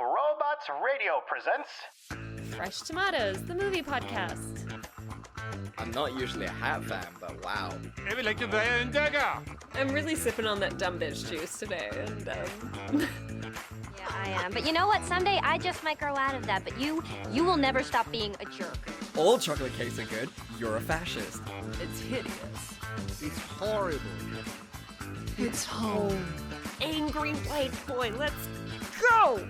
Robots Radio presents Fresh Tomatoes, the movie podcast. I'm not usually a hat fan, but wow. Jeg vil ikke være en dagger. I'm really sipping on that dumb bitch juice today, and Yeah, I am. But you know what? Someday I just might grow out of that. But you will never stop being a jerk. All chocolate cakes are good. You're a fascist. it's hideous. It's horrible. It's home. Angry white boy, let's go!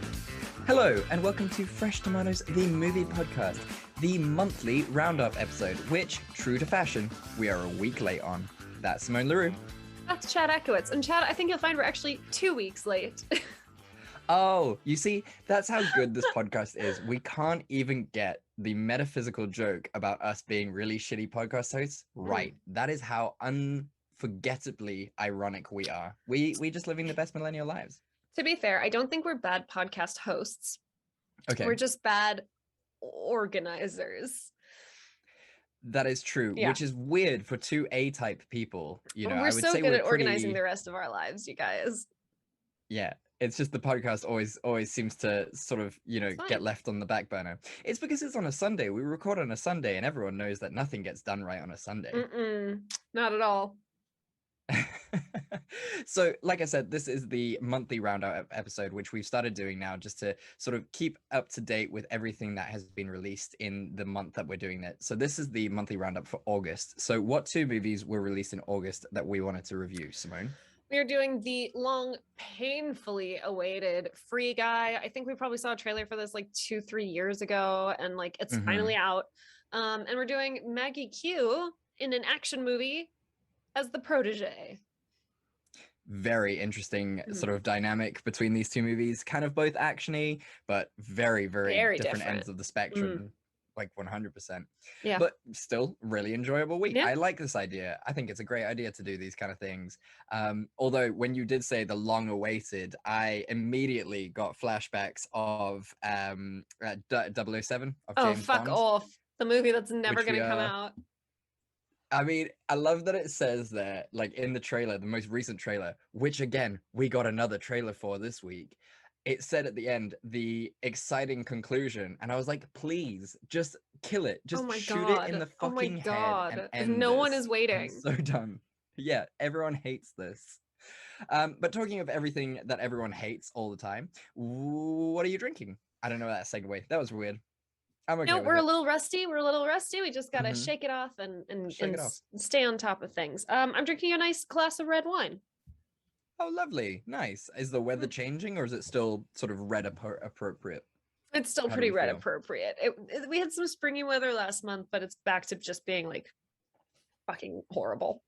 Hello, and welcome to Fresh Tomatoes, the movie podcast, the monthly Roundup episode, which, true to fashion, we are a week late on. That's Simone LaRue. That's Chad Ekowitz. And Chad, I think you'll find we're actually 2 weeks late. Oh, you see, that's how good this podcast is. We can't even get the metaphysical joke about us being really shitty podcast hosts right. That is how unforgettably ironic we are. We just living the best millennial lives. To be fair, I don't think we're bad podcast hosts. Okay. We're just bad organizers. That is true, Yeah. which is weird for two A-type people. You know, we're I would so say good we're at organizing pretty... the rest of our lives, you guys. Yeah, it's just the podcast always seems to sort of, you know, get left on the back burner. It's because it's on a Sunday. We record on a Sunday, and everyone knows that nothing gets done right on a Sunday. Not at all. So, like I said, this is the monthly roundup episode, which we've started doing now just to sort of keep up to date with everything that has been released in the month that we're doing that. So this is the monthly roundup for August. So what two movies were released in August that we wanted to review, Simone? We are doing the long, painfully awaited Free Guy. I think we probably saw a trailer for this like 2-3 years ago, and like it's finally out. And we're doing Maggie Q in an action movie as the Protege. Very interesting sort of dynamic between these two movies. Kind of both actiony, but very different ends of the spectrum. Like 100%. Yeah. But still really enjoyable week. Yeah. I like this idea. I think it's a great idea to do these kind of things. Although when you did say the long awaited, I immediately got flashbacks of 007 of James fuck Bond. off. The movie that's never Which going we to come are- out. I mean, I love that it says there, like in the trailer, the most recent trailer, which again, we got another trailer for this week. It said at the end, the exciting conclusion. And I was like, please, just kill it. Just shoot it in the fucking head and end No one this. is waiting. I'm so done. Yeah, everyone hates this. But talking of everything that everyone hates all the time, what are you drinking? I don't know that segue. That was weird. I'm okay No, with we're it. a little rusty. We just got to shake it off and Shake it off. stay on top of things. I'm drinking a nice glass of red wine. Oh, lovely. Nice. Is the weather changing, or is it still sort of red appropriate? It's still How do pretty you red feel? appropriate. We had some springy weather last month, but it's back to just being like fucking horrible.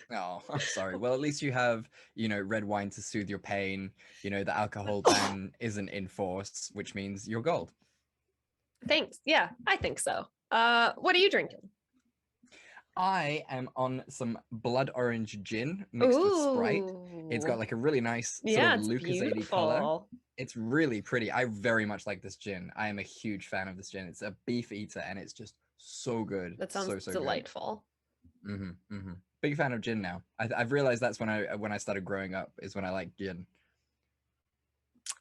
Oh, I'm sorry. Well, at least you have, you know, red wine to soothe your pain. You know, the alcohol ban isn't in force, which means you're gold. Thanks. Yeah, I think so. What are you drinking? I am on some blood orange gin mixed with Sprite. It's got Ooh. like a really nice sort Yeah, of it's Lucas color. beautiful. It's really pretty. I very much like this gin. I am a huge fan of this gin. It's a beef eater, and it's just so good. That sounds so delightful. Good. Big fan of gin now. I've realized that's when I started growing up is when I like gin.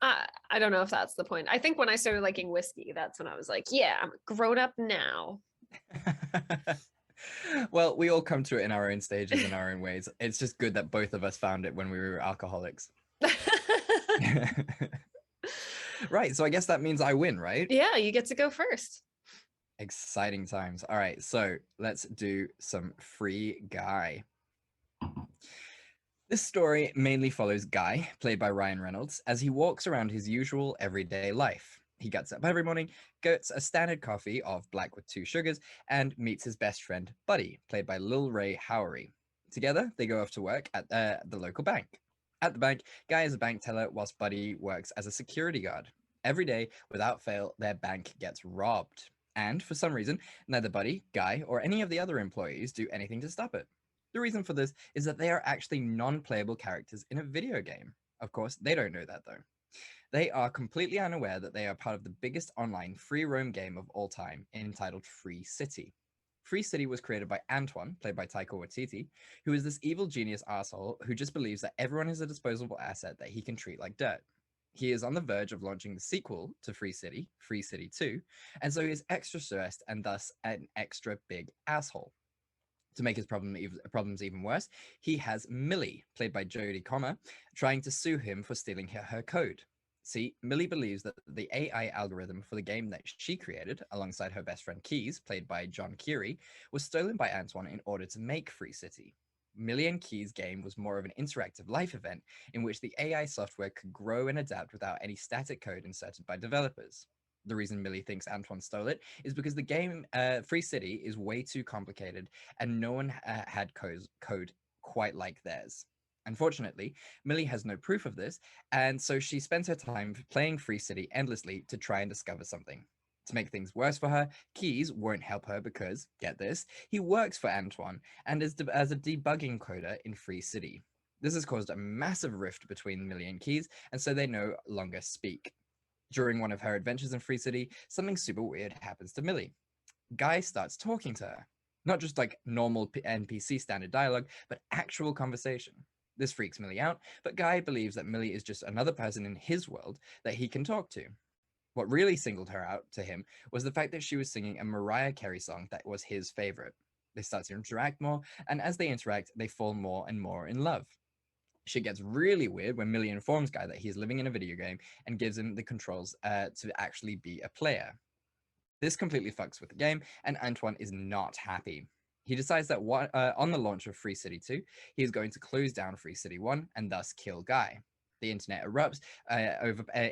I don't know if that's the point. I think when I started liking whiskey, that's when I was like, yeah, I'm grown up now. Well, we all come to it in our own stages, in our own ways. It's just good that both of us found it when we were alcoholics. Right, so I guess that means I win, right? Yeah, you get to go first. Exciting times. All right, so let's do some Free Guy. This story mainly follows Guy, played by Ryan Reynolds, as he walks around his usual everyday life. He gets up every morning, gets a standard coffee of black with 2 sugars, and meets his best friend, Buddy, played by Lil Ray Howery. Together, they go off to work at the local bank. At the bank, Guy is a bank teller whilst Buddy works as a security guard. Every day, without fail, their bank gets robbed. And for some reason, neither Buddy, Guy, or any of the other employees do anything to stop it. The reason for this is that they are actually non-playable characters in a video game. Of course, they don't know that though. They are completely unaware that they are part of the biggest online free roam game of all time, entitled Free City. Free City was created by Antoine, played by Taika Waititi, who is this evil genius asshole who just believes that everyone is a disposable asset that he can treat like dirt. He is on the verge of launching the sequel to Free City 2, and so he is extra stressed and thus an extra big asshole. To make his problems even worse, he has Millie, played by Jodie Comer, trying to sue him for stealing her code. See, Millie believes that the AI algorithm for the game that she created, alongside her best friend Keys, played by John Keary, was stolen by Antoine in order to make Free City. Millie and Keys' game was more of an interactive life event in which the AI software could grow and adapt without any static code inserted by developers. The reason Millie thinks Antoine stole it is because the game Free City is way too complicated and no one had code quite like theirs. Unfortunately, Millie has no proof of this, and so she spends her time playing Free City endlessly to try and discover something. To make things worse for her, Keys won't help her because, get this, he works for Antoine and is as a debugging coder in Free City. This has caused a massive rift between Millie and Keys, and so they no longer speak. During one of her adventures in Free City, something super weird happens to Millie. Guy starts talking to her. Not just like normal NPC standard dialogue, but actual conversation. This freaks Millie out, but Guy believes that Millie is just another person in his world that he can talk to. What really singled her out to him was the fact that she was singing a Mariah Carey song that was his favorite. They start to interact more, and as they interact, they fall more and more in love. Shit gets really weird when Millie informs Guy that he's living in a video game and gives him the controls to actually be a player. This completely fucks with the game, and Antoine is not happy. He decides that on the launch of Free City 2, he is going to close down Free City 1 and thus kill Guy. The internet erupts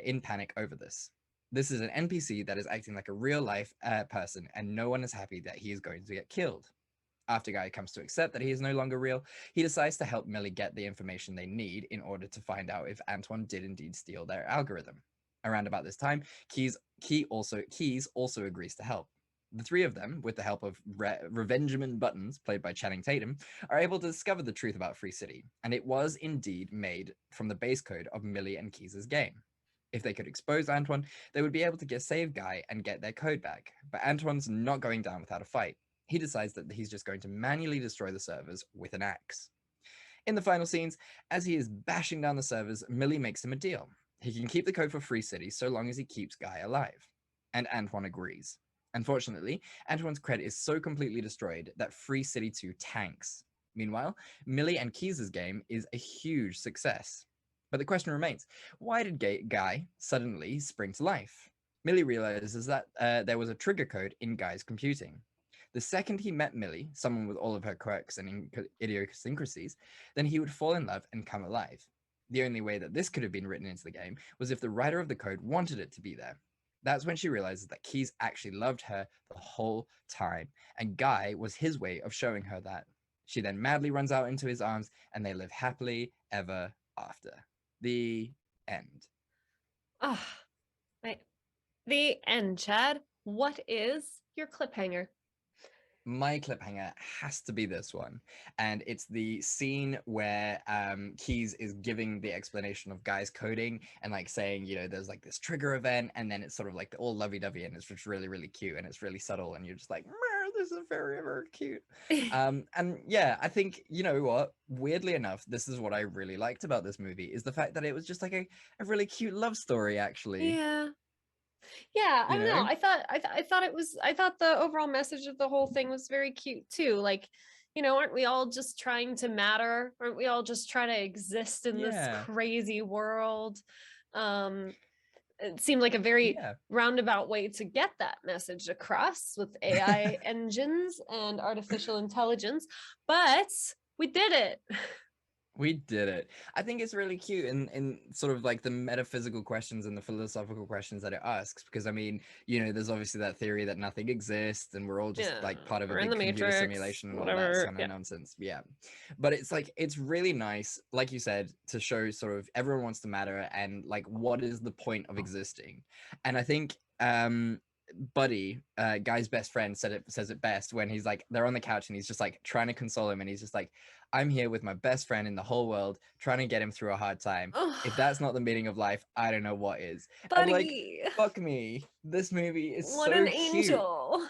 in panic over this. This is an NPC that is acting like a real-life person, and no one is happy that he is going to get killed. After Guy comes to accept that he is no longer real, he decides to help Millie get the information they need in order to find out if Antoine did indeed steal their algorithm. Around about this time, Keys also agrees to help. The three of them, with the help of Revengeman Buttons, played by Channing Tatum, are able to discover the truth about Free City, and it was indeed made from the base code of Millie and Keys' game. If they could expose Antoine, they would be able to save Guy and get their code back, but Antoine's not going down without a fight. He decides that he's just going to manually destroy the servers with an axe. In the final scenes, as he is bashing down the servers, Millie makes him a deal. He can keep the code for Free City so long as he keeps Guy alive. And Antoine agrees. Unfortunately, Antoine's credit is so completely destroyed that Free City 2 tanks. Meanwhile, Millie and Keys' game is a huge success. But the question remains, why did Guy suddenly spring to life? Millie realizes that there was a trigger code in Guy's computing. The second he met Millie, someone with all of her quirks and idiosyncrasies, then he would fall in love and come alive. The only way that this could have been written into the game was if the writer of the code wanted it to be there. That's when she realizes that Keys actually loved her the whole time, and Guy was his way of showing her that. She then madly runs out into his arms, and they live happily ever after. The end. Ah, the end, Chad. What is your cliffhanger? My cliffhanger has to be this one, and it's the scene where Keys is giving the explanation of Guy's coding and like saying, you know, there's like this trigger event, and then it's sort of like all lovey-dovey, and it's just really, really cute, and it's really subtle, and you're just like, this is very, very cute. And yeah, I think, you know what, weirdly enough, this is what I really liked about this movie, is the fact that it was just like a really cute love story, actually. Yeah, I don't know. I thought the overall message of the whole thing was very cute too. Like, you know, aren't we all just trying to matter? Aren't we all just trying to exist in this crazy world? It seemed like a very roundabout way to get that message across with AI engines and artificial intelligence, but we did it. We did it. I think it's really cute in sort of like the metaphysical questions and the philosophical questions that it asks, because I mean, you know, there's obviously that theory that nothing exists and we're all just like part of a big computer simulation and all that kind of nonsense. Yeah. But it's like, it's really nice, like you said, to show sort of everyone wants to matter and like, what is the point of existing? And I think Buddy, Guy's best friend, says it best when he's like, they're on the couch and he's just like trying to console him, and he's just like, I'm here with my best friend in the whole world, trying to get him through a hard time. If that's not the meaning of life, I don't know what is. Buddy, like, fuck me, this movie is what so an cute. angel.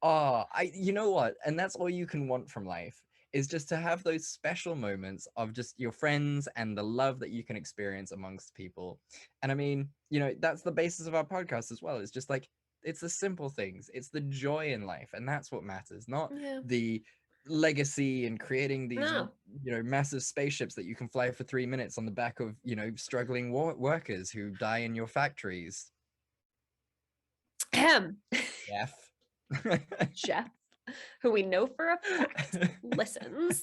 Oh, you know what? And that's all you can want from life, is just to have those special moments of just your friends and the love that you can experience amongst people. And I mean, you know, that's the basis of our podcast as well. It's just like, it's the simple things, it's the joy in life, and that's what matters, not Yeah. the legacy and creating these No. you know, massive spaceships that you can fly for 3 minutes on the back of, you know, struggling workers who die in your factories. Ahem. Jeff. Jeff, who we know for a fact listens.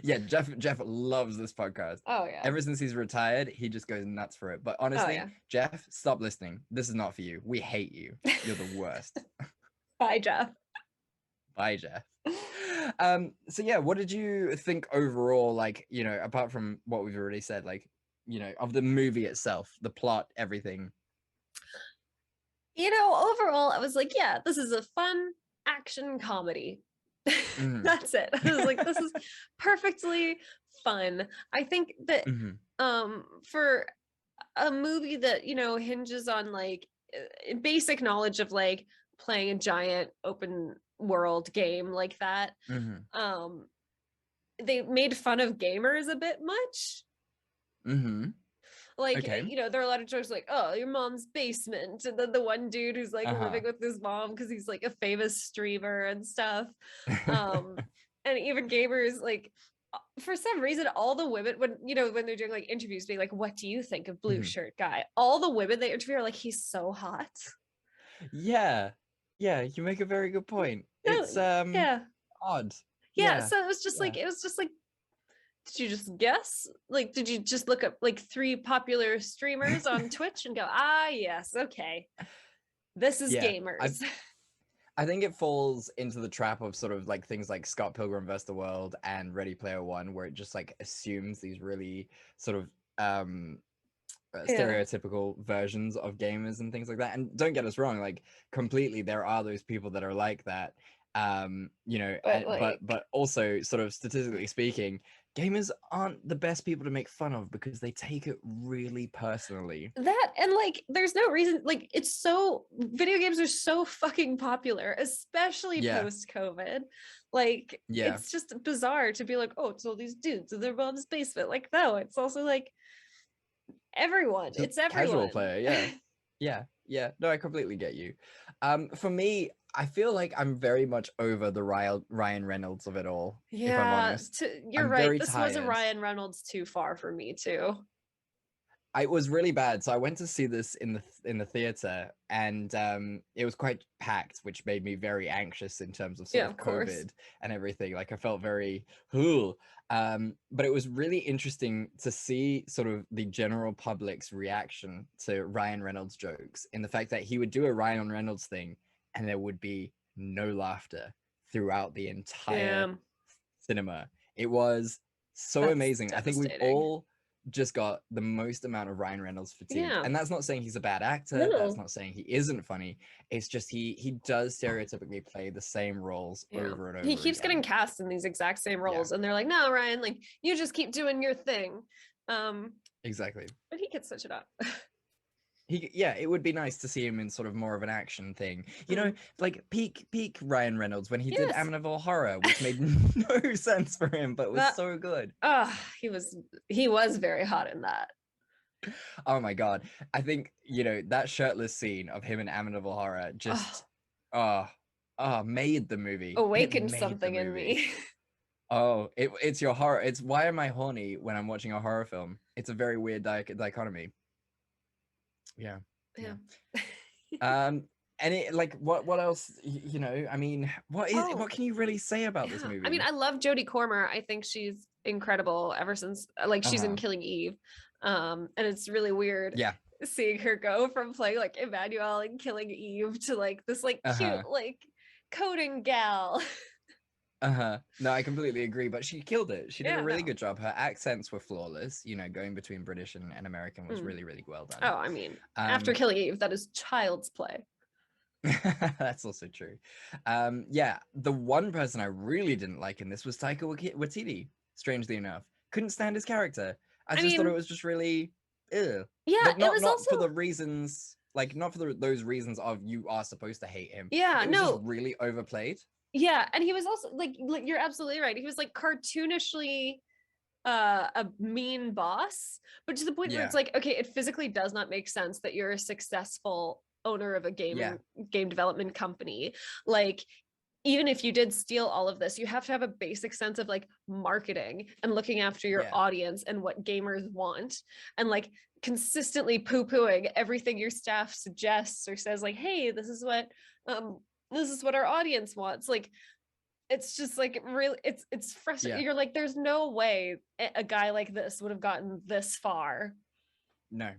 Yeah, Jeff loves this podcast. Oh yeah. Ever since he's retired, he just goes nuts for it. But honestly, yeah. Jeff, stop listening. This is not for you. We hate you. You're the worst. Bye, Jeff. Bye, Jeff. So yeah, what did you think overall, like, you know, apart from what we've already said, like, you know, of the movie itself, the plot, everything? You know, overall, I was like, yeah, this is a fun action comedy. Mhm. That's it. I was like, this is perfectly fun. I think that Mhm. for a movie that, you know, hinges on like basic knowledge of like playing a giant open world game like that, Mhm. they made fun of gamers a bit much. Mhm. Like, Okay. you know, there are a lot of jokes like, oh, your mom's basement. And then the one dude who's like Uh-huh. living with his mom because he's like a famous streamer and stuff. And even gamers, like, for some reason, all the women, when, you know, when they're doing like interviews, being like, what do you think of blue Mhm. shirt guy? All the women they interview are like, he's so hot. Yeah. Yeah, you make a very good point. No, It's yeah. odd. Yeah. Yeah. So it was just like, did you just guess? Like, did you just look up like 3 popular streamers on Twitch and go, ah, yes, okay. This is Yeah, gamers. I think it falls into the trap of sort of like things like Scott Pilgrim vs. the World and Ready Player One, where it just like assumes these really sort of stereotypical versions of gamers and things like that. And don't get us wrong, like completely there are those people that are like that. You know, But, like- but also sort of statistically speaking, gamers aren't the best people to make fun of because they take it really personally. That and like there's no reason, like it's so, video games are so fucking popular, especially Yeah. post-COVID. Like Yeah. it's just bizarre to be like, oh, it's all these dudes in their mom's basement. Like, no, it's also like everyone. a It's everyone. casual player, yeah. No, I completely get you. For me, I feel like I'm very much over the Ryan Reynolds of it all, if I'm Yeah, honest. you're I'm right. very This was a tired. Ryan Reynolds too far for me too. It was really bad. So I went to see this in the theater, and it was quite packed, which made me very anxious in terms of sort Yeah, of of course. COVID and everything. Like I felt very, ooh. But it was really interesting to see sort of the general public's reaction to Ryan Reynolds jokes, in the fact that he would do a Ryan Reynolds thing and there would be no laughter throughout the entire Damn. cinema. It was so That's amazing. I think we've devastating. all just got the most amount of Ryan Reynolds fatigue. Yeah. And that's not saying he's a bad actor. No. That's not saying he isn't funny. It's just he does stereotypically play the same roles Yeah. over and over He keeps again. getting cast in these exact same roles, and they're like, no, Ryan, like you just keep doing your thing. Exactly. But he could switch it up. Yeah, it would be nice to see him in sort of more of an action thing. You know, like peak Ryan Reynolds when he did Yes. Amityville Horror, which made no sense for him, but was That- so good. He was very hot in that. Oh my god. I think, you know, that shirtless scene of him in Amityville Horror just made the movie. It Awakened made the something in movie. me. Oh, it's your horror. It's why am I horny when I'm watching a horror film? It's a very weird dichotomy. Yeah. Yeah. And it like what else, you know, I mean, what can you really say about this Yeah. movie? I mean, I love Jodie Comer. I think she's incredible ever since like she's in Uh-huh. Killing Eve. And it's really weird Yeah. seeing her go from playing like Emmanuel and Killing Eve to like this like Uh-huh. cute like coding gal. No, I completely agree, but she killed it. She did Yeah, a really no. good job. Her accents were flawless, you know, going between British and American was really, really well done. Oh, I mean, after Killing Eve, that is child's play. That's also true. Yeah, the one person I really didn't like in this was Taika Waititi, strangely enough. Couldn't stand his character. I just thought mean- it was just really ew. Yeah, But not, it was not also for the reasons, like not for those reasons of you are supposed to hate him. Yeah, It was no. just really overplayed. Yeah, and he was also like you're absolutely right. He was like cartoonishly a mean boss, but to the point where Yeah. it's like, okay, it physically does not make sense that you're a successful owner of a Yeah. game development company. Like, even if you did steal all of this, you have to have a basic sense of like marketing and looking after your Yeah. audience and what gamers want, and like consistently poo-pooing everything your staff suggests or says, like, hey, this is what our audience wants. Like, it's just like really, it's frustrating. Yeah. You're like, there's no way a guy like this would have gotten this far. No.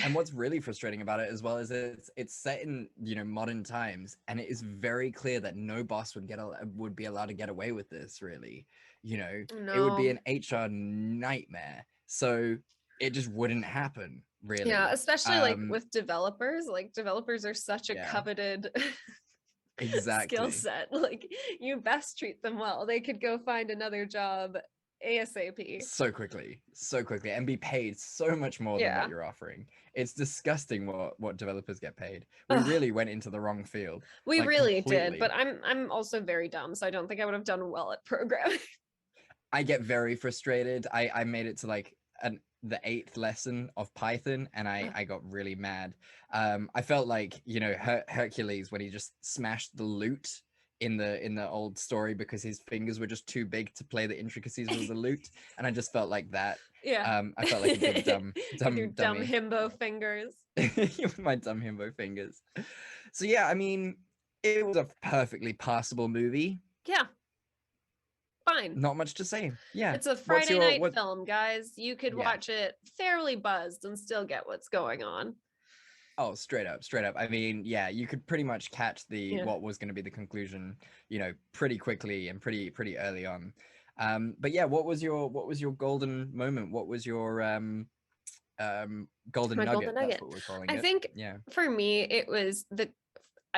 And what's really frustrating about it as well is it's set in, you know, modern times, and it is very clear that no boss would be allowed to get away with this, really. You know, it would be No. an HR nightmare. So it just wouldn't happen, really. Yeah, especially like with developers. Like, developers are such a Yeah. coveted skill Exactly. set. Like, you best treat them well. They could go find another job ASAP. So quickly, and be paid so much more than Yeah. what you're offering. It's disgusting what developers get paid. We Ugh. really went into the wrong field. We like, really did, completely. but I'm also very dumb, so I don't think I would have done well at programming. I get very frustrated. I made it to like the 8th lesson of Python, and I got really mad. I felt like, you know, Hercules when he just smashed the loot in the old story because his fingers were just too big to play the intricacies of the loot, and I just felt like that. Yeah. I felt like a big dumb With your dumb dummy. himbo fingers. With my dumb himbo fingers. So yeah, I mean, it was a perfectly passable movie. Yeah. Fine. Not much to say. Yeah. It's a Friday night film, guys. You could watch it fairly buzzed and still get what's going on. Oh, straight up. I mean, yeah, you could pretty much catch what was going to be the conclusion, you know, pretty quickly and pretty early on. But yeah, what was your golden moment? What was your golden nugget? Golden nugget. That's what we're calling it. I think for me, it was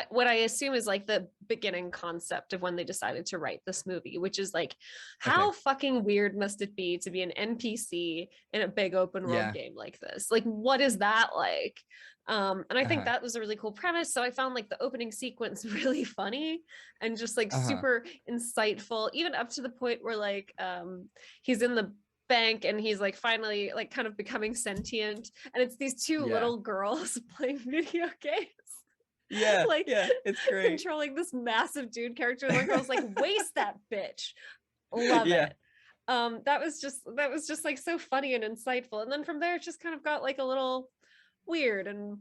what I assume is like the beginning concept of when they decided to write this movie, which is like, how fucking weird must it be to be an NPC in a big open world game like this? Like, what is that like? And I think that was a really cool premise. So I found like the opening sequence really funny and just like super insightful, even up to the point where like he's in the bank and he's like finally like kind of becoming sentient, and it's these two little girls playing video games. Yeah, like it's great. Controlling this massive dude character, and the girl's like, waste that bitch. Love it. That was just like so funny and insightful. And then from there it just kind of got like a little weird and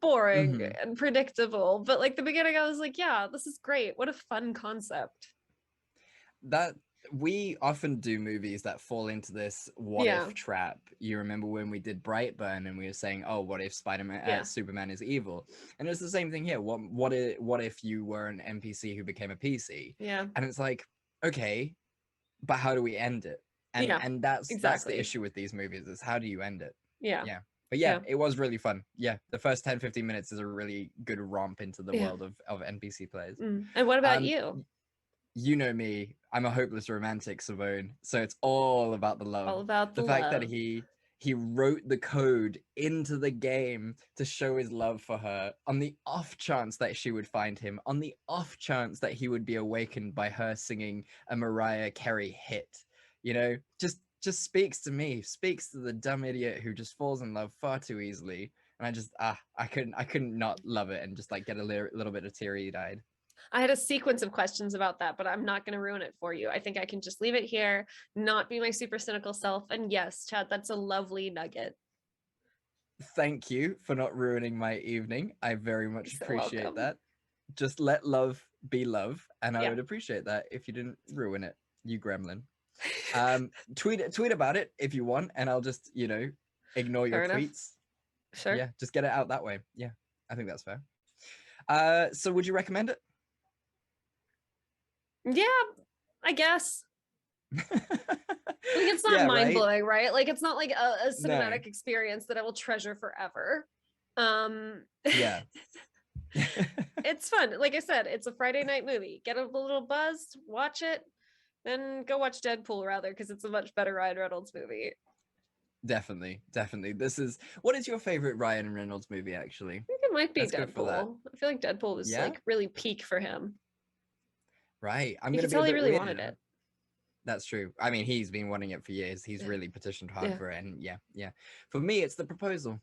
boring and predictable. But like the beginning, I was like, yeah, this is great. What a fun concept. That we often do movies that fall into this what if trap. You remember when we did Brightburn and we were saying, oh, what if Superman is evil? And it's the same thing here. What if you were an NPC who became a PC? Yeah. And it's like, okay, but how do we end it? And that's the issue with these movies, is how do you end it? Yeah. But yeah, it was really fun. Yeah, the first 10-15 minutes is a really good romp into the world of NPC players. And what about you? You know me, I'm a hopeless romantic, Simone. So it's all about the love. All about the fact that he wrote the code into the game to show his love for her, on the off chance that she would find him, on the off chance that he would be awakened by her singing a Mariah Carey hit. You know, just speaks to me, speaks to the dumb idiot who just falls in love far too easily. And I just I couldn't not love it and just like get a little bit of teary-eyed. I had a sequence of questions about that, but I'm not going to ruin it for you. I think I can just leave it here, not be my super cynical self. And yes, Chad, that's a lovely nugget. Thank you for not ruining my evening. I very much appreciate welcome. that. Just let love be love, and I would appreciate that if you didn't ruin it, you gremlin. Tweet about it if you want, and I'll just, you know, ignore your tweets. Sure. Yeah, just get it out that way. Yeah, I think that's fair. So would you recommend it? Yeah, I guess. Like, it's not mind-blowing, right? Like, it's not like a cinematic experience that I will treasure forever. Yeah. It's fun. Like I said, it's a Friday night movie. Get a little buzzed, watch it, then go watch Deadpool rather, because it's a much better Ryan Reynolds movie. Definitely. What is your favorite Ryan Reynolds movie, actually? I think it might be Deadpool. I feel like Deadpool was like really peak for him. Right. I'm You gonna can be a tell he bit really weirded. wanted it. That's true. I mean, he's been wanting it for years. He's Yeah. really petitioned hard Yeah. for it, and yeah. For me, it's The Proposal,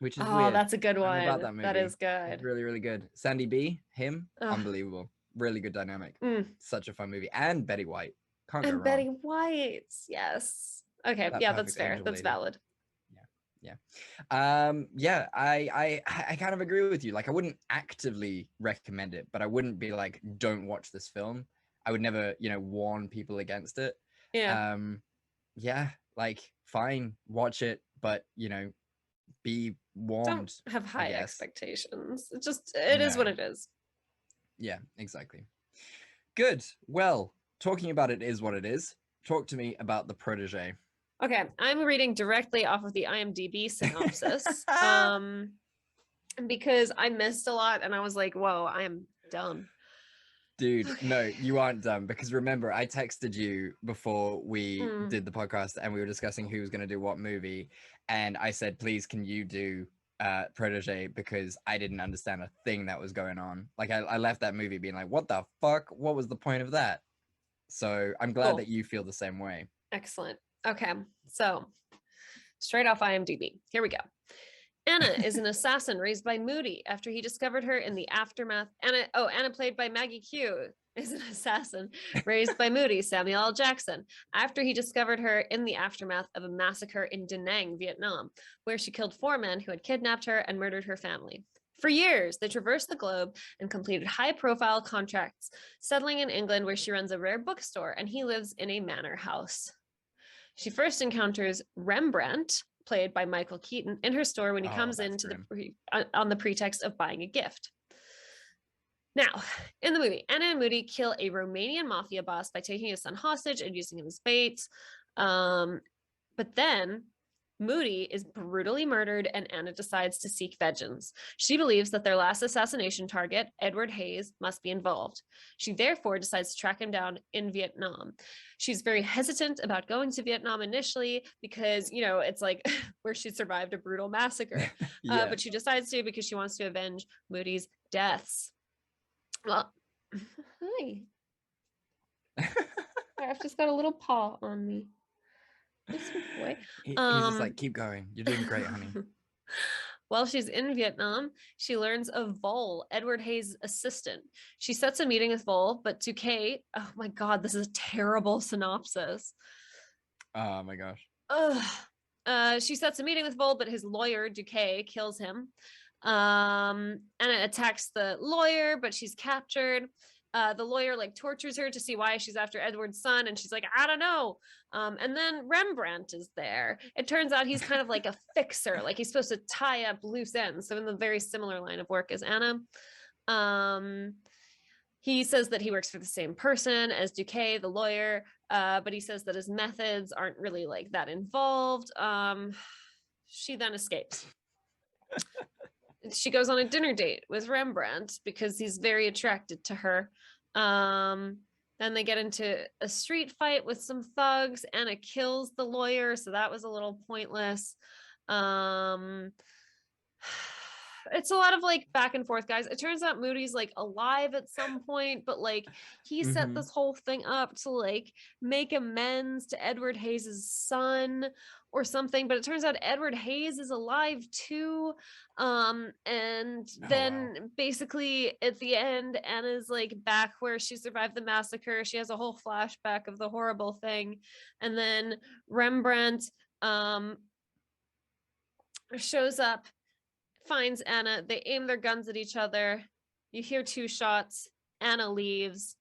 which is Oh, weird. that's a good I'm about one. that movie. That is It's good. really, really good. Sandy B, him, Ugh. unbelievable. Really good dynamic. Mm. Such a fun movie. And Betty White. Can't go And wrong. Betty White. Yes. Okay. That Yeah, that's perfect fair. angel That's lady. valid. Yeah, I kind of agree with you. Like, I wouldn't actively recommend it, but I wouldn't be like, don't watch this film. I would never, warn people against it. Yeah. Yeah, like, fine, watch it, but be warned. Don't have high guess. expectations. It is what No. it is. Yeah, exactly. Good. Well, talking about it is what it is. Talk to me about The Protege. Okay, I'm reading directly off of the IMDb synopsis. Because I missed a lot and I was like, whoa, I am dumb. Dude, Okay. no, you aren't dumb, because remember, I texted you before we did the podcast and we were discussing who was going to do what movie, and I said, please, can you do Protege, because I didn't understand a thing that was going on. Like, I left that movie being like, what the fuck? What was the point of that? So I'm glad Cool. that you feel the same way. Excellent. Okay, so straight off IMDb. Here we go. Anna is an assassin raised by Moody after he discovered her in the aftermath. Anna, played by Maggie Q, is an assassin raised by Moody, Samuel L. Jackson, after he discovered her in the aftermath of a massacre in Da Nang, Vietnam, where she killed 4 men who had kidnapped her and murdered her family. For years, they traversed the globe and completed high-profile contracts, settling in England, where she runs a rare bookstore and he lives in a manor house. She first encounters Rembrandt, played by Michael Keaton, in her store when he comes into on the pretext of buying a gift. Now, in the movie, Anna and Moody kill a Romanian mafia boss by taking his son hostage and using him as bait. But then Moody is brutally murdered and Anna decides to seek vengeance. She believes that their last assassination target, Edward Hayes, must be involved. She therefore decides to track him down in Vietnam. She's very hesitant about going to Vietnam initially because, it's like where she survived a brutal massacre. Yeah. But she decides to because she wants to avenge Moody's deaths. Well, hi. I've just got a little paw on me. This boy. He's just like, keep going. You're doing great, honey. While she's in Vietnam, she learns of Vol, Edward Hayes' assistant. She sets a meeting with Vol, but Duque, oh my God, this is a terrible synopsis. Oh my gosh. She sets a meeting with Vol, but his lawyer, Duque, kills him. Anna attacks the lawyer, but she's captured. The lawyer tortures her to see why she's after Edward's son, and she's like, I don't know. And then Rembrandt is there. It turns out he's kind of like a fixer, like he's supposed to tie up loose ends. So in the very similar line of work as Anna. He says that he works for the same person as Duque, the lawyer, but he says that his methods aren't really that involved. She then escapes. She goes on a dinner date with Rembrandt because he's very attracted to her. Then they get into a street fight with some thugs. Anna kills the lawyer, so that was a little pointless. It's a lot of back and forth, guys. It turns out Moody's alive at some point, but he set this whole thing up to make amends to Edward Hayes' son or something, but it turns out Edward Hayes is alive too. And then basically at the end, Anna's back where she survived the massacre. She has a whole flashback of the horrible thing. And then Rembrandt shows up, finds Anna. They aim their guns at each other. You hear 2 shots. Anna leaves.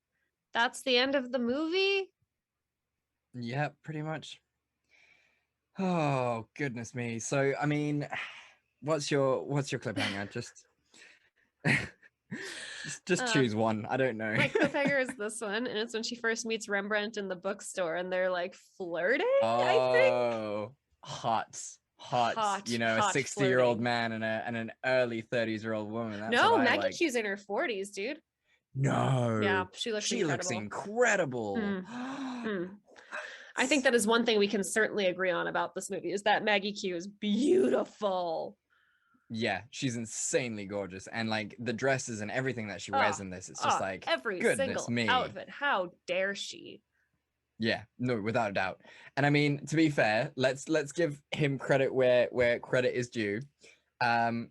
That's the end of the movie. Yeah, pretty much. Oh, goodness me. So, I mean, what's your cliffhanger? Just choose one. I don't know. My cliffhanger is this one, and it's when she first meets Rembrandt in the bookstore, and they're flirting. I think. Oh, hot. A Hot 60-year-old flirting. man and an early 30s-year-old woman. That's No, what I Maggie like. Q's in her 40s, dude. No. Yeah, she looks looks incredible. incredible. I think that is one thing we can certainly agree on about this movie is that Maggie Q is beautiful. Yeah, she's insanely gorgeous, and like the dresses and everything that she wears in this, it's just like every goodness single me. outfit. How dare she? Yeah, no, without a doubt. And I mean, to be fair, let's give him credit where credit is due.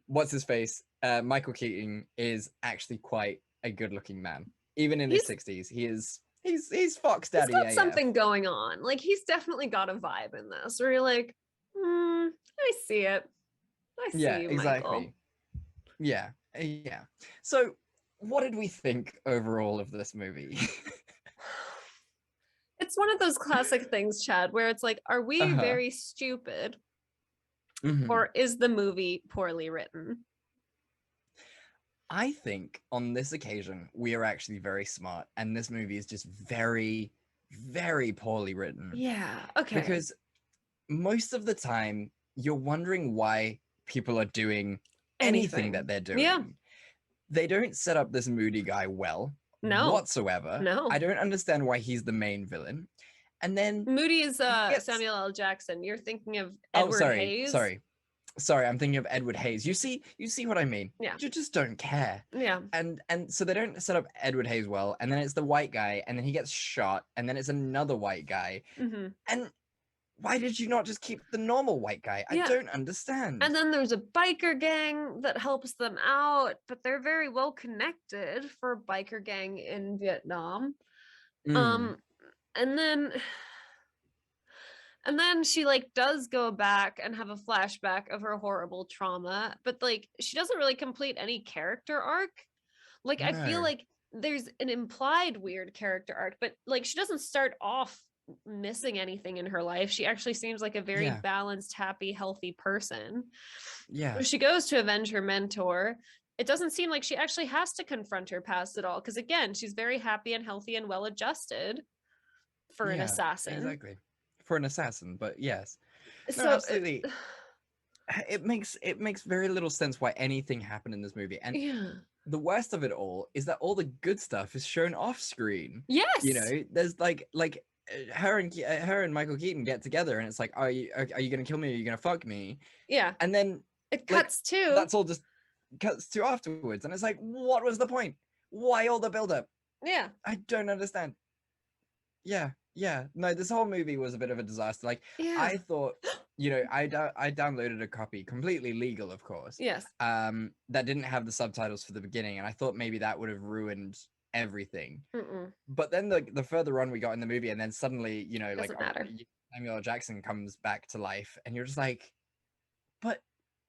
What's his face? Michael Keaton is actually quite a good-looking man. Even in his 60s, he's Fox He's Daddy got AF. something going on. Like he's definitely got a vibe in this where you're like, I see it. I see Yeah, you, exactly. Michael. Yeah, yeah. So, what did we think overall of this movie? It's one of those classic things, Chad, where it's like, are we Uh-huh. very stupid Mhm. or is the movie poorly written? I think on this occasion we are actually very smart, and this movie is just very, very poorly written. Yeah. Okay. Because most of the time you're wondering why people are doing anything that they're doing. Yeah. They don't set up this moody guy well No. whatsoever. No. I don't understand why he's the main villain. And then Moody is gets- Samuel L. Jackson. You're thinking of oh, Edward sorry, Hayes. sorry, I'm thinking of Edward Hayes. You see what I mean? Yeah. You just don't care. Yeah. And so they don't set up Edward Hayes well, and then it's the white guy, and then he gets shot, and then it's another white guy. Mm-hmm. And why did you not just keep the normal white guy? I Yeah. don't understand. And then there's a biker gang that helps them out, but they're very well connected for a biker gang in Vietnam. Mm, And then she like does go back and have a flashback of her horrible trauma, but like she doesn't really complete any character arc. Like I feel No. like there's an implied weird character arc, but like she doesn't start off missing anything in her life. She actually seems like a very Yeah. balanced, happy, healthy person. yeah. She goes to avenge her mentor. It doesn't seem like she actually has to confront her past at all, because again, she's very happy and healthy and well adjusted for an Yeah, assassin. Exactly. For an assassin, but yes. No, So absolutely. It makes very little sense why anything happened in this movie. And yeah. the worst of it all is that all the good stuff is shown off screen. Yes. You know, there's like her and Michael Keaton get together, and it's like, are you gonna kill me? Or are you gonna fuck me? Yeah. And then It like, cuts to that's all just cuts to afterwards, and it's like, what was the point? Why all the build up? yeah. I don't understand. Yeah. No, this whole movie was a bit of a disaster. Like, Yeah. I thought, you know, I downloaded a copy, completely legal, of course. Yes. That didn't have the subtitles for the beginning, and I thought maybe that would have ruined everything. Mm-mm. But then the further on we got in the movie, and then suddenly, you know, Doesn't matter. Samuel L. Jackson comes back to life, and you're just like, but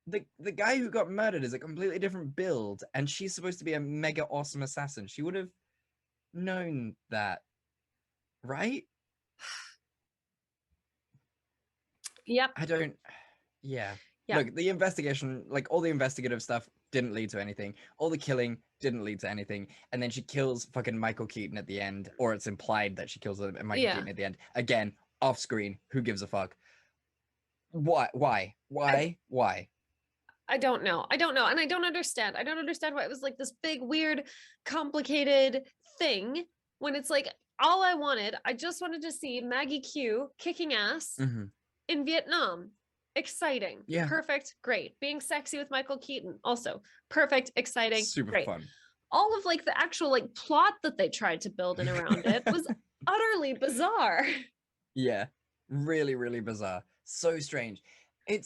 the guy who got murdered is a completely different build, and she's supposed to be a mega awesome assassin. She would have known that, right? Yep. I don't. Yeah. Yeah. Look, the investigation, like all the investigative stuff, didn't lead to anything. All the killing didn't lead to anything. And then she kills fucking Michael Keaton at the end, or it's implied that she kills Michael Yeah. Keaton at the end. Again, off screen. Who gives a fuck? Why? Why? I don't know. And I don't understand. I don't understand why it was like this big, weird, complicated thing when it's like I just wanted to see Maggie Q kicking ass Mhm. in Vietnam. Exciting. Yeah. Perfect. Great. Being sexy with Michael Keaton. Also perfect. Exciting. Super great. fun. All of like the actual like plot that they tried to build in around it was utterly bizarre. Yeah. Really, really bizarre. So strange. It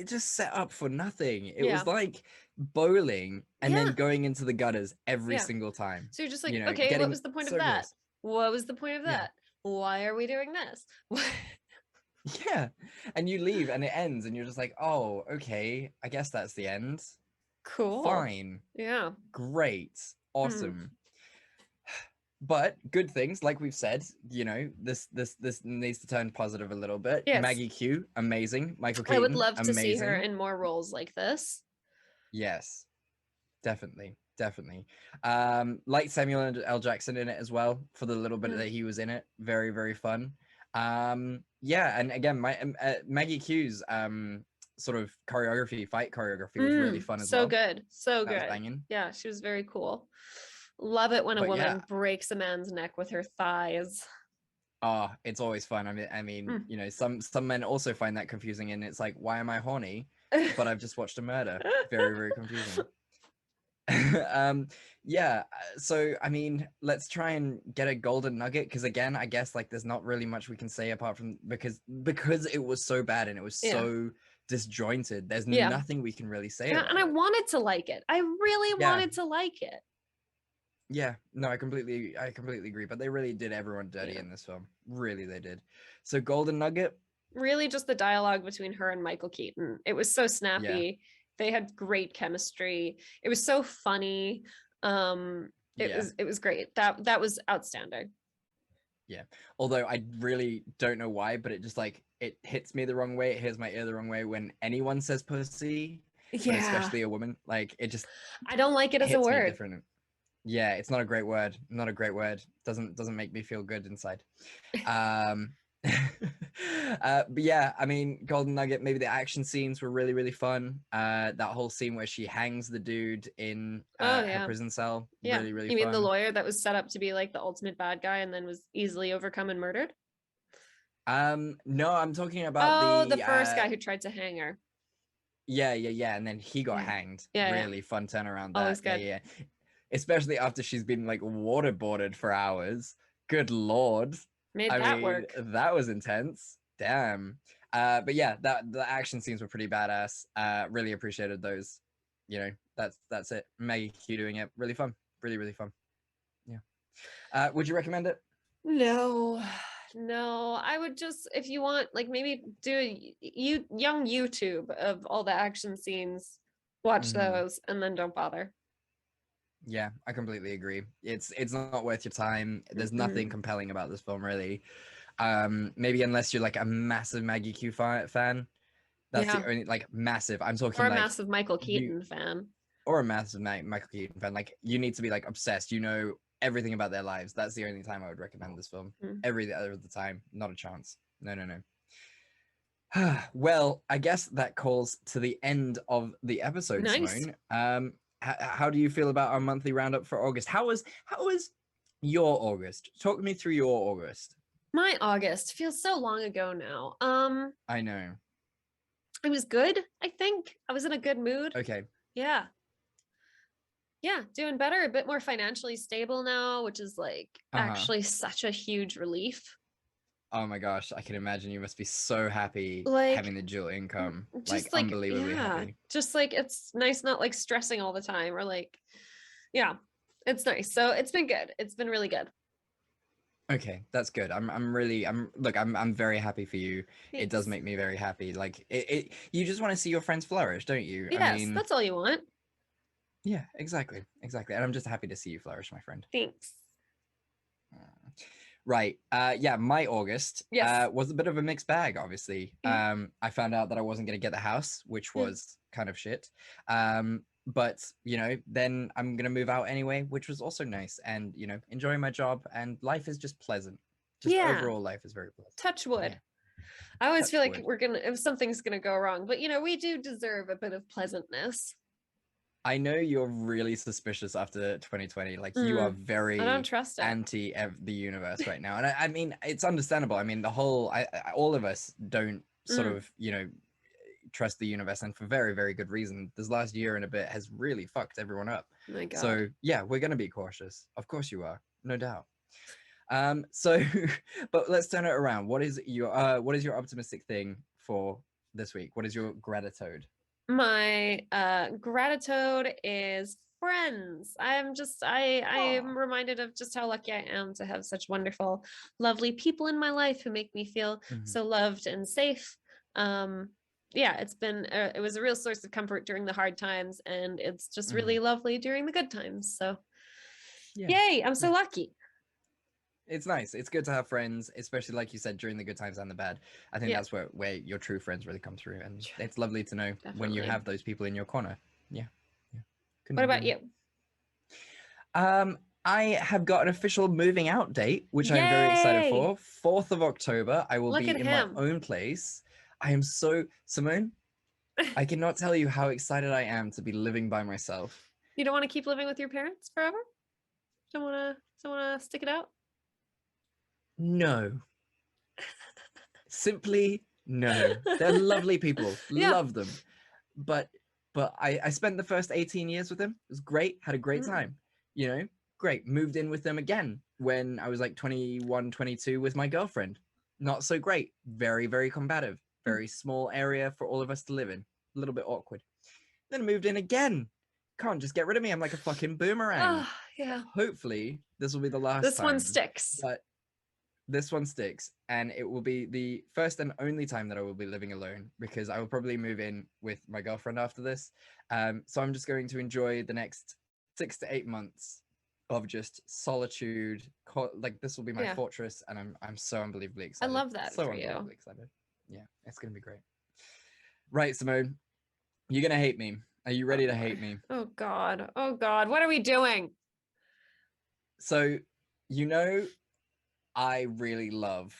just set up for nothing. It Yeah. was like bowling and Yeah. then going into the gutters every Yeah. single time. So you're just like, You know, okay, what getting was the point so of that? close. What was the point of Yeah. that? Why are we doing this? Yeah. And you leave and it ends and you're just like, oh, okay, I guess that's the end. Cool. Fine. Yeah. Great. Awesome. But good things, like we've said, you know, this needs to turn positive a little bit. Yes. Maggie Q, amazing. Michael Keaton, I would love to amazing. see her in more roles like this. Yes, definitely. Like Samuel L. Jackson in it as well for the little bit Mm. that he was in it. Very, very fun. Yeah, and again, Maggie Q's sort of fight choreography was really fun as well. So good. So That was good. banging. Yeah, she was very cool. Love it when a But woman yeah. breaks a man's neck with her thighs. Oh, it's always fun. I mean, Mm. you know, some men also find that confusing, and it's like, why am I horny? but I've just watched a murder. Very, very confusing. Yeah, so I mean, let's try and get a golden nugget, because again, I guess like there's not really much we can say apart from because it was so bad and it was so disjointed. There's nothing we can really say about and I it. wanted to like it. I really wanted to like it. Yeah, no, I completely agree, but they really did everyone dirty in this film. Really, they did. So golden nugget, really just the dialogue between her and Michael Keaton. It was so snappy. They had great chemistry. It was so funny. It was great. That was outstanding. Yeah. Although I really don't know why, but it just like it hits me the wrong way. It hits my ear the wrong way when anyone says pussy, but especially a woman. Like it just I don't like it as a word. Different. Yeah, it's not a great word. Not a great word. Doesn't make me feel good inside. But yeah, I mean, golden nugget, maybe the action scenes were really, really fun. That whole scene where she hangs the dude in her prison cell, really, really You fun. mean the lawyer that was set up to be like the ultimate bad guy and then was easily overcome and murdered? No, I'm talking about the first guy who tried to hang her. Yeah, and then he got hanged. Really fun turnaround. Always good. Yeah. Especially after she's been like waterboarded for hours. Good lord. I mean, work. That was intense. Damn. But yeah, the action scenes were pretty badass. Really appreciated those. You know, that's it. Maggie Q doing it. Really fun. Really, really fun. Yeah. Would you recommend it? No, I would just, if you want, like maybe do a young YouTube of all the action scenes, watch those, and then don't bother. Yeah, I completely agree. It's not worth your time. There's nothing compelling about this film, really. Maybe unless you're like a massive Maggie Q fan. That's the only like massive. I'm talking or a like massive Michael Keaton fan. Or a massive Michael Keaton fan. Like you need to be like obsessed. You know everything about their lives. That's the only time I would recommend this film. Every other time, not a chance. No. Well, I guess that calls to the end of the episode, Simone. How do you feel about our monthly roundup for August? How was your August? Talk me through your August. My August feels so long ago now. I know. It was good, I think. I was in a good mood. Okay. Yeah, doing better, a bit more financially stable now, which is like actually such a huge relief. Oh my gosh, I can imagine you must be so happy having the dual income. Like unbelievably happy. Just like it's nice not like stressing all the time or like it's nice. So it's been good. It's been really good. Okay, that's good. I'm very happy for you. Thanks. It does make me very happy. Like it you just want to see your friends flourish, don't you? Yes, I mean, that's all you want. Yeah, exactly. And I'm just happy to see you flourish, my friend. Thanks. Right. Yeah, my August was a bit of a mixed bag, obviously. I found out that I wasn't going to get the house, which was kind of shit. But, you know, then I'm going to move out anyway, which was also nice. And, you know, enjoying my job and life is just pleasant. Just overall life is very pleasant. Touch wood. Yeah. I always feel like if something's going to go wrong, but, you know, we do deserve a bit of pleasantness. I know you're really suspicious after 2020. Like you are very anti the universe right now. And I mean, it's understandable. I mean, all of us don't sort of, you know, trust the universe. And for very, very good reason. This last year and a bit has really fucked everyone up. Oh my God. So yeah, we're going to be cautious. Of course you are. No doubt. So, but let's turn it around. What is your optimistic thing for this week? What is your gratitude? My gratitude is friends. I am reminded of just how lucky I am to have such wonderful, lovely people in my life who make me feel so loved and safe. It was a real source of comfort during the hard times, and it's just really lovely during the good times. So yay, I'm so lucky. It's nice. It's good to have friends, especially like you said, during the good times and the bad. I think that's where your true friends really come through. And it's lovely to know when you have those people in your corner. Yeah. What about you? I have got an official moving out date, which I'm very excited for. 4th of October, I will be in my own place. I am so, Simone, I cannot tell you how excited I am to be living by myself. You don't want to keep living with your parents forever? Don't want to stick it out? No. Simply no. They're lovely people. Love them. but I spent the first 18 years with him. It was great. Had a great time. You know, great. Moved in with them again when I was like 21, 22 with my girlfriend. Not so great. Very, very combative. Very small area for all of us to live in. A little bit awkward. Then I moved in again. Can't just get rid of me. I'm like a fucking boomerang. Oh, yeah. Hopefully this will be the last This time. one sticks. But this one sticks, and it will be the first and only time that I will be living alone, because I will probably move in with my girlfriend after this. So I'm just going to enjoy the next 6 to 8 months of just solitude. Like, this will be my fortress, and I'm so unbelievably excited. I love that so for you. unbelievably excited. Yeah, it's gonna be great. Right, Simone, you're gonna hate me. Are you ready to hate me? Oh God. Oh God. What are we doing? So, you know, I really love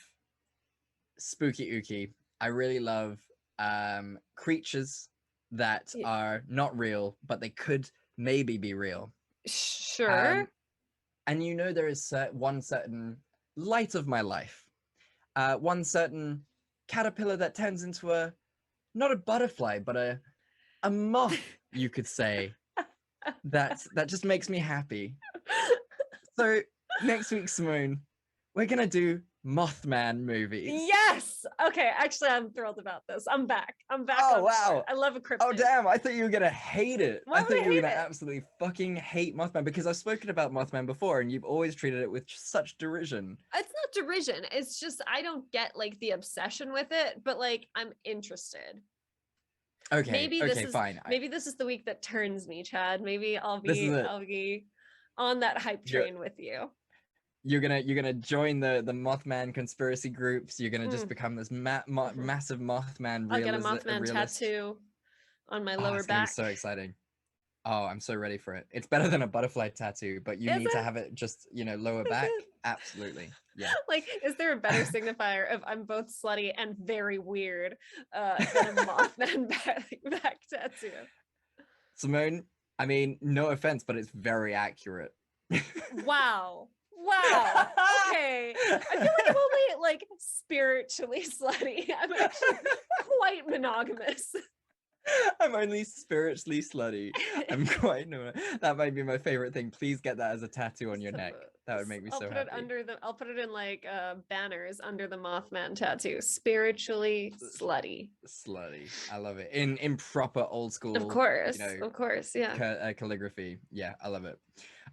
spooky ooky. I really love creatures that are not real, but they could maybe be real. Sure. And you know, there is one certain light of my life, one certain caterpillar that turns into not a butterfly, but a moth, you could say, that just makes me happy. So next week, Simone, we're gonna do Mothman movies. Yes. Okay. Actually, I'm thrilled about this. I'm back. Oh, on wow. board. I love a cryptid. Oh damn! I thought you were gonna hate it. Why I would thought I you were hate gonna it? absolutely fucking hate Mothman, because I've spoken about Mothman before, and you've always treated it with such derision. It's not derision. It's just I don't get like the obsession with it, but like I'm interested. Okay. Maybe okay. this is Fine. maybe this is the week that turns me, Chad. Maybe I'll This is it. be on that hype You're- train with you. You're gonna join the Mothman conspiracy groups. You're gonna just become this massive Mothman. I'll get a Mothman tattoo on my lower it's gonna back. be so exciting. Oh, I'm so ready for it. It's better than a butterfly tattoo, but you Is need to it? have it just, lower back. Absolutely. Yeah. Like, is there a better signifier of I'm both slutty and very weird than a Mothman back tattoo? Simone, I mean, no offense, but it's very accurate. Wow. Okay. I feel like I'm only like spiritually slutty. I'm actually quite monogamous. I'm only spiritually slutty. I'm quite that might be my favorite thing. Please get that as a tattoo on your neck. That would make me so happy. I'll put it in like banners under the Mothman tattoo. Spiritually slutty. Slutty. I love it. In proper old school. Of course. Yeah. Calligraphy. Yeah, I love it.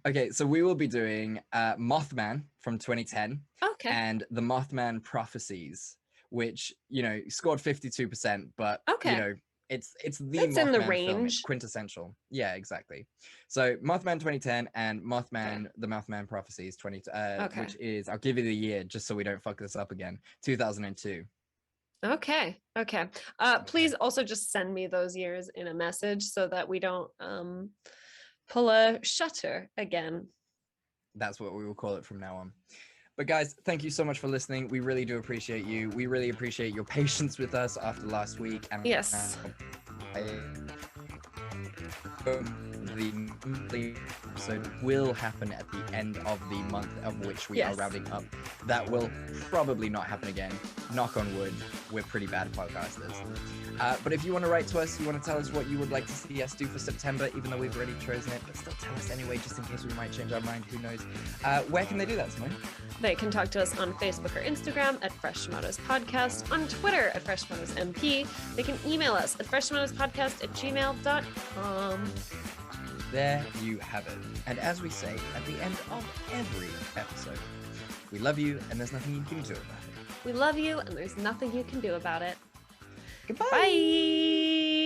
Okay, so we will be doing Mothman from 2010. Okay. And the Mothman Prophecies, which, scored 52%, but it's the It's Mothman in the film. range. It's quintessential. Yeah, exactly. So Mothman 2010 and Mothman, the Mothman Prophecies which is, I'll give you the year just so we don't fuck this up again, 2002. Okay. Please also just send me those years in a message so that we don't pull a shutter again. That's what we will call it from now on. But guys, thank you so much for listening. We really do appreciate you. We really appreciate your patience with us after last week. And yes. The episode will happen at the end of the month of which we are rounding up. That will probably not happen again. Knock on wood. We're pretty bad podcasters. But if you want to write to us, you want to tell us what you would like to see us do for September, even though we've already chosen it, but still tell us anyway, just in case we might change our mind. Who knows? Where can they do that, Simone? They can talk to us on Facebook or Instagram at Fresh Tomatoes Podcast, on Twitter at Fresh Tomatoes MP. They can email us at freshtomatoespodcast@gmail.com. There you have it. And as we say at the end of every episode, we love you and there's nothing you can do about it. We love you and there's nothing you can do about it. Goodbye. Bye.